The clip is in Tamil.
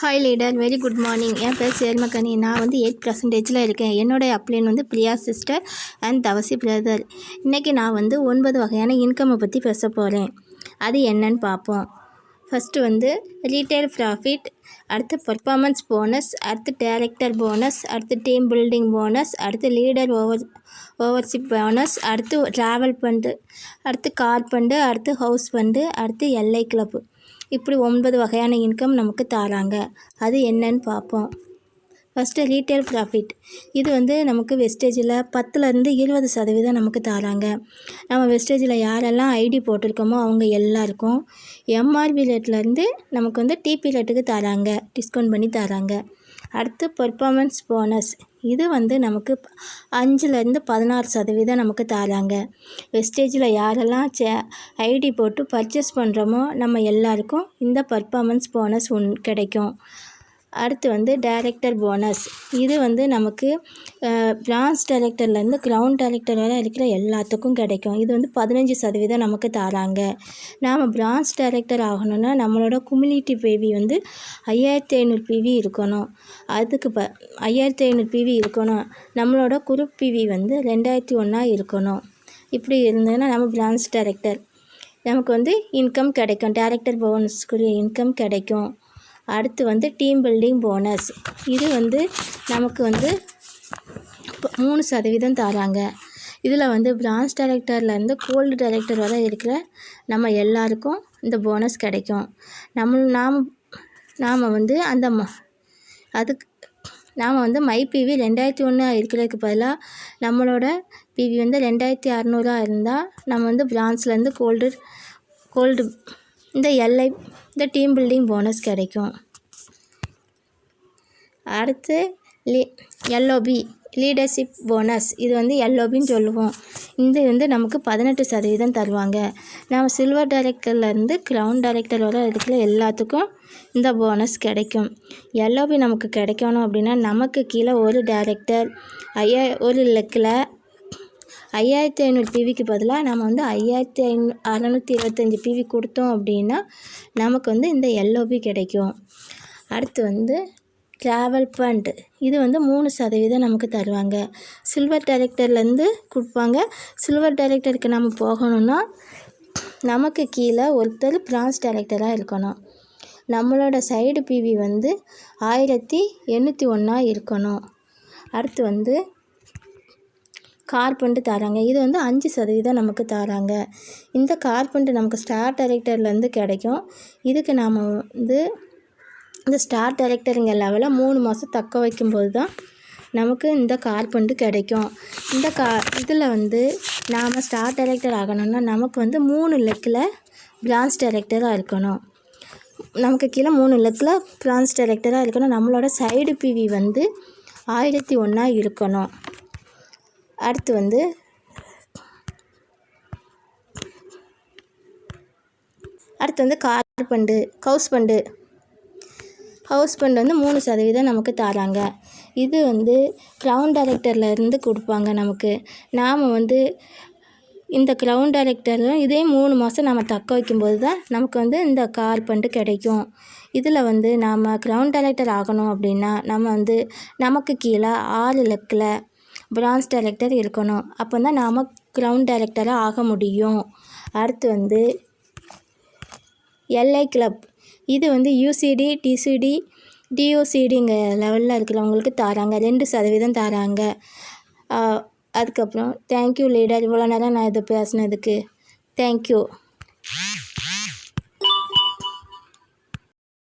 Hi leader, very good morning. என் பேர் சேர்மக்கனி. நான் 8% இருக்கேன். என்னோடய அப்ளைன் Priya sister and Thavasi brother. இன்றைக்கி நான் 9 வகையான இன்கம்மை பற்றி பேச போகிறேன். அது என்னன்னு பார்ப்போம். ஃபஸ்ட்டு ரீட்டைல் ப்ராஃபிட், அடுத்து பர்ஃபார்மன்ஸ் போனஸ், அடுத்து டைரக்டர் போனஸ், அடுத்து டீம் பில்டிங் போனஸ், அடுத்து லீடர் ஓவர்ஷிப் போனஸ், அடுத்து ட்ராவல் ஃபண்டு, அடுத்து கார் ஃபண்டு, அடுத்து ஹவுஸ் ஃபண்டு, அடுத்து எல்ஐ கிளப்பு. இப்படி 9 வகையான இன்கம் நமக்கு தராங்க. அது என்னன்னு பார்ப்போம். First retail profit. இது நமக்கு வெஸ்டேஜில் 10லேருந்து 20% நமக்கு தராங்க. நம்ம வெஸ்டேஜில் யாரெல்லாம் ஐடி போட்டிருக்கோமோ அவங்க எல்லாருக்கும் எம்ஆர்பி ரேட்லேருந்து நமக்கு டிபி ரேட்டுக்கு தராங்க, டிஸ்கவுண்ட் பண்ணி தராங்க. அடுத்து பர்ஃபார்மன்ஸ் போனஸ். இது நமக்கு 5லேருந்து 16% நமக்கு தராங்க. வெஸ்டேஜில் யாரெல்லாம் ஐடி போட்டு பர்ச்சேஸ் பண்ணுறோமோ நம்ம எல்லாருக்கும் இந்த பர்ஃபார்மன்ஸ் போனஸ் கிடைக்கும். அடுத்து டைரக்டர் போனஸ். இது நமக்கு பிரான்ச் டைரக்டர்லேருந்து கிரவுண்ட் டைரக்டர் வரை இருக்கிற எல்லாத்துக்கும் கிடைக்கும். இது 15% நமக்கு தராங்க. நாம் பிரான்ச் டைரக்டர் ஆகணும்னா நம்மளோட குமுலேட்டிவ் பிவி 5500 பிவி இருக்கணும். அதுக்கு 5500 பிவி இருக்கணும். நம்மளோட குரூப் பிவி 2001 இருக்கணும். இப்படி இருந்ததுன்னா நம்ம பிரான்ச் டைரக்டர் நமக்கு இன்கம் கிடைக்கும். டைரக்டர் போனஸ்க்குரிய இன்கம் கிடைக்கும். அடுத்து டீம் பில்டிங் போனஸ். இது நமக்கு 3% தராங்க. இதில் பிரான்ச் டைரக்டர்லேருந்து கோல்டு டைரக்டர் வரை இருக்கிற நம்ம எல்லாருக்கும் இந்த போனஸ் கிடைக்கும். நாம் மை பிவி 2001 இருக்கிறதுக்கு பதிலாக நம்மளோட பிவி 2600 இருந்தால் நம்ம பிரான்ச்லேருந்து கோல்டு இந்த எல்ஐ இந்த டீம் பில்டிங் போனஸ் கிடைக்கும். அடுத்து எல்ஓபி லீடர்ஷிப் போனஸ். இது எல்ஓபின்னு சொல்லுவோம். இது நமக்கு 18% தருவாங்க. நம்ம சில்வர் டைரக்டர்லேருந்து கிரவுண்ட் டைரக்டர் வரை இருக்கிற எல்லாத்துக்கும் இந்த போனஸ் கிடைக்கும். எல்ஓபி நமக்கு கிடைக்கணும் அப்படின்னா நமக்கு கீழே ஒரு டைரக்டர் ஒரு லெக்கில் 5500 பிவிக்கு பதிலாக நம்ம 5625 பிவி கொடுத்தோம் அப்படின்னா நமக்கு இந்த எல்ஓபி கிடைக்கும். அடுத்து ட்ராவல் ஃபண்ட். இது 3% நமக்கு தருவாங்க. சில்வர் டைரக்டர்லேருந்து கொடுப்பாங்க. சில்வர் டைரக்டருக்கு நம்ம போகணுன்னா நமக்கு கீழே ஒருத்தர் பிரான்ச் டைரக்டராக இருக்கணும். நம்மளோட சைடு பிவி 1801 இருக்கணும். அடுத்து கார் ஃபண்டு தராங்க. இது 5% நமக்கு தராங்க. இந்த கார் ஃபண்டு நமக்கு ஸ்டார் டைரக்டர்லேருந்து கிடைக்கும். இதுக்கு நாம் இந்த ஸ்டார் டைரக்டருங்க லெவலில் 3 மாதம் தக்க வைக்கும்போது தான் நமக்கு இந்த கார் ஃபண்டு கிடைக்கும். இதில் நாம் ஸ்டார் டைரக்டர் ஆகணும்னா நமக்கு 3 லெக்கில் பிரான்ச் டைரக்டராக இருக்கணும். நமக்கு கீழே 3 லெக்கில் பிரான்ச் டைரக்டராக இருக்கணும். நம்மளோட சைடு பிவி 1001 இருக்கணும். அடுத்து கார் ஃபண்டு, ஹவுஸ் ஃபண்டு 3% நமக்கு தராங்க. இது கிரவுண்ட் டைரக்டர்லேருந்து கொடுப்பாங்க நமக்கு. நாம் இந்த கிரவுண்ட் டைரக்டரில் இதே 3 மாதம் நம்ம தக்க வைக்கும்போது தான் நமக்கு இந்த கார் ஃபண்டு கிடைக்கும். இதில் நாம் கிரவுண்ட் டைரக்டர் ஆகணும் அப்படின்னா நம்ம நமக்கு கீழே 6 லெக்கில் பிரான்ச் டைரக்டர் இருக்கணும். அப்போ தான் நாம் கிரவுண்ட் டைரக்டராக ஆக முடியும். அடுத்து எல்ஐ கிளப். இது யூசிடி டிசிடி டிஓசிடிங்க லெவலில் இருக்கிறவங்களுக்கு தராங்க. 2% தராங்க. அதுக்கப்புறம் தேங்க்யூ லீடர். இவ்வளோ நேரம் நான் இதை பேசினதுக்கு தேங்க்யூ.